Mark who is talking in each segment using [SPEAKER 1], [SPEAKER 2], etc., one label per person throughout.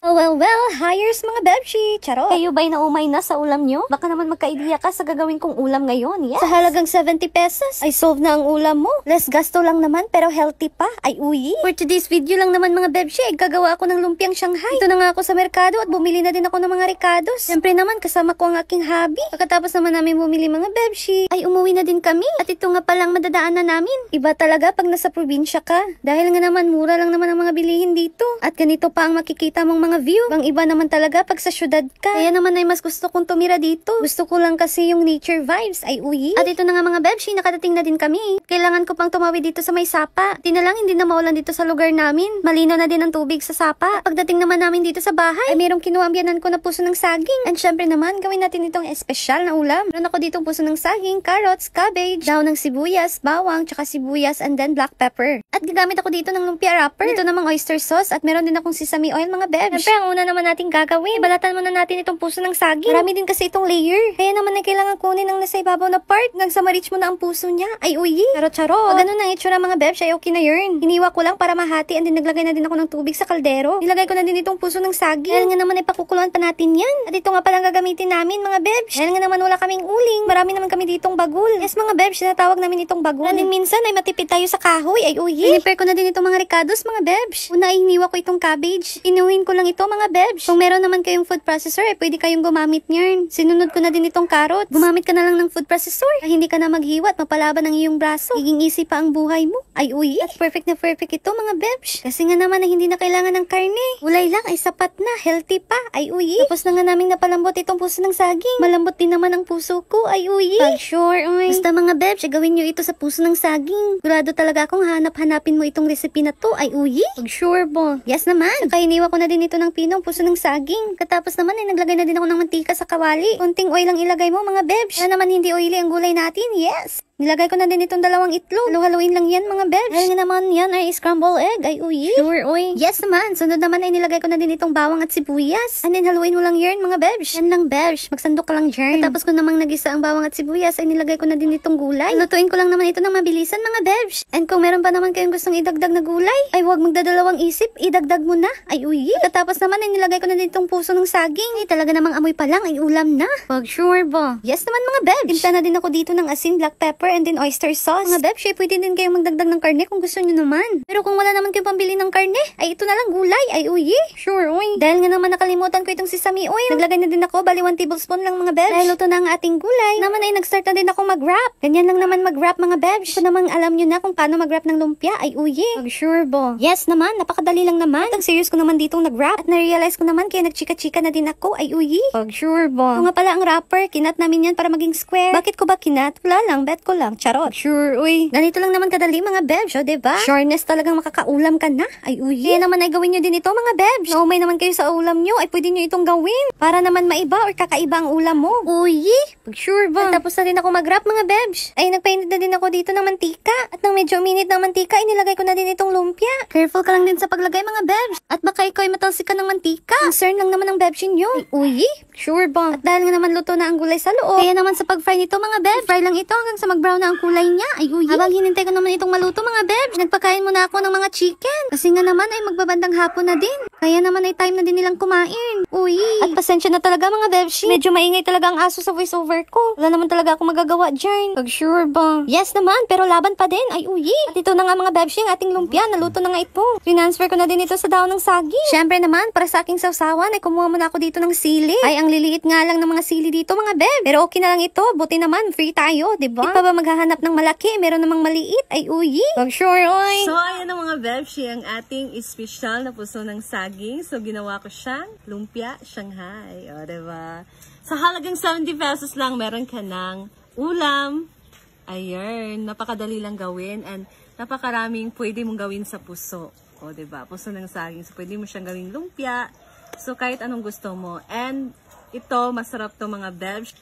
[SPEAKER 1] Well, hires mga bebshi. Charot. Kayo ba'y naumay na sa ulam nyo? Baka naman magka-idea ka sa gagawin kong ulam ngayon. Yes. Sa halagang 70 pesos, ay solve na ang ulam mo. Less gasto lang naman, pero healthy pa. Ay uyi. For today's video lang naman mga bebshi, ay gagawa ako ng lumpiang Shanghai. Ito na nga ako sa merkado at bumili na din ako ng mga ricados. Siyempre naman, kasama ko ang aking hobby. Pagkatapos naman namin bumili mga bebshi, ay umuwi na din kami. At ito nga palang madadaanan namin. Iba talaga pag nasa probinsya ka. Dahil nga naman, mura lang naman ang mga bilihin dito. At ganito pa ang makikita mong mga view. Bang iba naman talaga pag sa syudad ka. Kaya naman ay mas gusto kong tumira dito. Gusto ko lang kasi yung nature vibes. Ay uyi. At ito na nga mga bebshi, nakadating na din kami. Kailangan ko pang tumawid dito sa may sapa. Di na lang hindi na maulan dito sa lugar namin. Malino na din ang tubig sa sapa. Pagdating naman namin dito sa bahay, ay mayroong kinuambyanan ko na puso ng saging. And syempre naman, gawin natin itong espesyal na ulam. Meron ako ditong puso ng saging, carrots, cabbage, daw ng sibuyas, bawang, tsaka sibuyas, and then black pepper. At gagamit ako dito ng lumpia wrapper. Dito namang oyster sauce at meron din akong sesame oil mga bebsh. Syempre, ang una naman natin gagawin, balatan muna natin itong puso ng saging. Marami din kasi itong layer. Kaya naman na kailangan kunin ang nasa ibabaw na part. Hanggang sa ma-reach mo na ang puso niya. Ay uyi. Charot. Pag ganun ang itsura mga bebsh, ay okay na yun. Hiniwa ko lang para mahati and din naglagay na din ako ng tubig sa kaldero. Nilagay ko na din itong puso ng saging. Dahil nga naman ay pakukuluan pa natin yan. At ito nga palang gagamitin namin mga bebsh. Dahil nga naman wala kaming uling. Marami naman kami ditong bagul. Yes mga bebsh, sinatawag namin itong bagul. And din minsan ay matipid tayo sa kahoy. Ay uyi. Prepare ko na din itong mga ricados mga bebsh. Una ay hiniwa ko itong cabbage. Inuhin ko lang ito mga bebsh. Kung meron naman kayong food processor, ay pwede kayong gumamit niyan. Sinunod ko na din itong carrot. Gumamit ka na lang ng food processor. Ay hindi ka na maghiwat, mapalaban ang iyong braso. Higing easy pa ang buhay mo. Ay uyi. At perfect na perfect ito mga bebsh. Kasi nga naman ay hindi na kailangan ng karne. Gulay lang ay sapat na. Healthy pa. Ay uyi. Tapos na nga naming napalambot itong puso ng saging. Malambot din naman ang puso ko. Ay uyi. Pag sure, uy. Basta mga bebsh, gawin nyo ito sa puso ng saging. Sigurado talaga akong hanap-hanapin mo itong recipe na to. Ay uyi. Pag sure bo. Yes naman. Saka hiniwa ko na din ito ng pinong puso ng saging. Katapos naman ay naglagay na din ako ng mantika sa kawali. Kunting oil lang ilagay mo mga bebsh. Para naman hindi oily ang gulay natin. Yes. Nilagay ko na din itong 2 itlog. Halu-haluin lang yan mga bebsh. Dahil nga naman yan ay scramble egg. Ay uyi. Sure uy. Yes naman. Sunod naman ay nilagay ko na din itong bawang at sibuyas. And then haluin mo lang yan mga bebsh. Yan lang bebsh. Magsandok ka lang dyan. At tapos ko namang nagisa ang bawang at sibuyas ay nilagay ko na din itong gulay. Lutuin ko lang naman ito ng mabilisan mga bebsh. And kung meron pa naman kayong gustong idagdag na gulay, ay huwag magdadalawang isip. Idagdag mo na. Ay uyi. At tapos naman ay nilagay ko na din itong puso ng saging. Ay talaga namang amoy pa lang ay ulam na. Pag sure ba? Yes naman mga bebsh. Tinta na din ako dito ng asin, black pepper, and then oyster sauce. Mga bebsh, pwede din kayong magdagdag ng karne kung gusto nyo naman. Pero kung wala naman kayong pambili ng karne, ay ito na lang gulay. Ay uyi. Sure uy. Dahil nga naman nakalimutan ko itong sesame oil. Naglagay na din ako, bali 1 tablespoon lang mga bebsh. Dahil luto na ang ating gulay, naman ay nag-start na din ako mag-wrap. Ganyan lang naman mag-wrap mga bebsh. Kung namang alam nyo na kung paano mag-wrap ng lumpia, ay uyi. Pag sure bo. Yes naman, napakadali lang naman. At ang serious ko naman ditong nag-wrap. At na-realize ko naman kaya nagchika-chika na din ako. Ay uyi. Pag sure bo. Kung nga pala ang wrapper, kinat namin yan para maging square. Bakit ko ba kinat? Wala lang, bet ko lang. Charot. Sure uy. Ganito lang naman kadali mga bebsh, diba? Sureness talagang makakaulam ka na. Ay uyi. Kaya naman ay gawin nyo din ito mga bebsh. Naumay naman kayo sa ulam nyo, ay pwede nyo itong gawin. Para naman maiba or kakaiba ang ulam mo. Uyi. Pag sure ba? At tapos na din ako mag-wrap mga bebsh. Ay nagpainit na din ako dito ng mantika. At nang medyo uminit ng mantika, inilagay ko na din itong lumpia. Careful ka lang din sa paglagay mga bebsh. At baka ikaw ay matalsik ka ng mantika. Concern lang naman ang bebshin nyo. Ay uyi. Sure ba? At dahil nga naman luto na ang gulay sa loob, kaya naman sa pag-fry nito mga bebsh, fry lang ito hanggang sa mag-brown na ang kulay niya. Ay uyi. Habang hinintay ko naman itong maluto mga bebsh, nagpakain muna ako ng mga chicken. Kasi nga naman ay magbabandang hapon na din. Kaya naman ay time na din nilang kumain. Uy. At pasensya na talaga mga bebshi. Medyo maingay talaga ang aso sa voiceover ko. Wala naman talaga akong magagawa dyan. Pag sure ba? Yes naman, pero laban pa din. Ay uyi. At ito na nga mga bebshi, ang ating lumpia. Naluto na nga ito. Transfer ko na din ito sa daon ng saging. Syempre naman, para sa aking sawsawan, ay kumuha muna ako dito ng sili. Ay, ang liliit nga lang ng mga sili dito mga beb. Pero okay na lang ito. Buti naman, free tayo, diba? Di pa ba maghahanap ng malaki? Meron namang maliit. Ay uyi. Pag sure, oy.
[SPEAKER 2] So, ayan ang mga bebshi, ang ating espesyal na puso ng saging. So, ginawa ko siyang lumpia Shanghai. O, diba? Sa halagang 70 pesos lang, meron ka ng ulam. Ayun, napakadali lang gawin. And napakaraming pwede mong gawin sa puso. O, diba? Puso ng saging. So, pwede mo siyang gawing lumpia. So, kahit anong gusto mo. And ito, masarap to mga bebsh.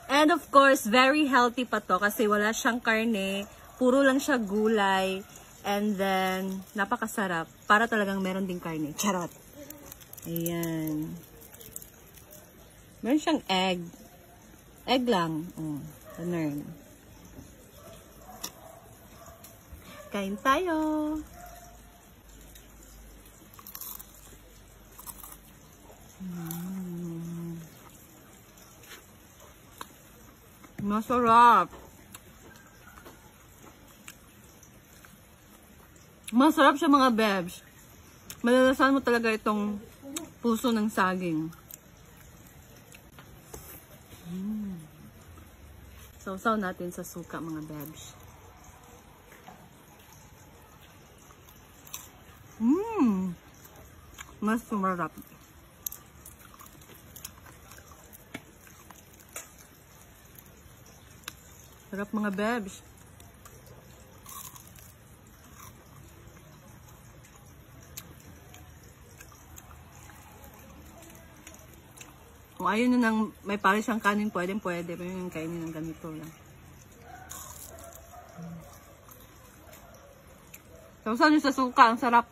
[SPEAKER 2] And of course, very healthy pa to kasi wala siyang karne. Puro lang siya gulay. And then, napakasarap. Para talagang meron ding karne. Charot. Ayan. Meron siyang egg. Egg lang. Oh, ganun. Kain tayo. Masarap. Masarap siya mga bebs. Malalasahan mo talaga itong puso ng saging. Sausaw natin sa suka mga bebs. Mas sumarap. Sarap mga bebs. Kung ayaw nyo nang may pare siyang kanin, pwede. Pero yung kainin ng ganito lang. Sausaw nyo sa suka. Ang sarap.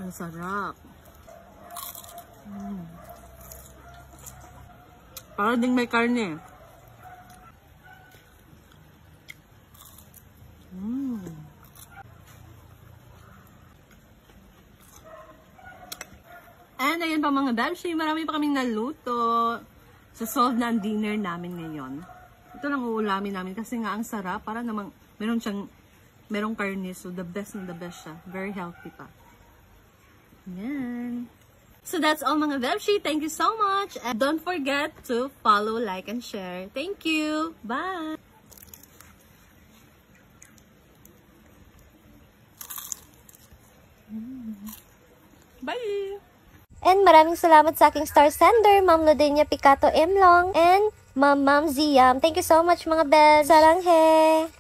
[SPEAKER 2] Ang sarap. Para ding may karne. And ayun pa mga bebshi, marami pa kaming naluto. So solve na ang dinner namin ngayon. Ito lang uulamin namin kasi nga ang sarap. Para namang merong karne. So the best na the best siya. Very healthy pa. Yan. So that's all mga bebshi. Thank you so much. And don't forget to follow, like, and share. Thank you. Bye. Bye.
[SPEAKER 1] And maraming salamat sa aking star sender, Ma'am Lodenia Picato Emlong and Ma'am Ziam. Thank you so much mga bebs. Saranghe!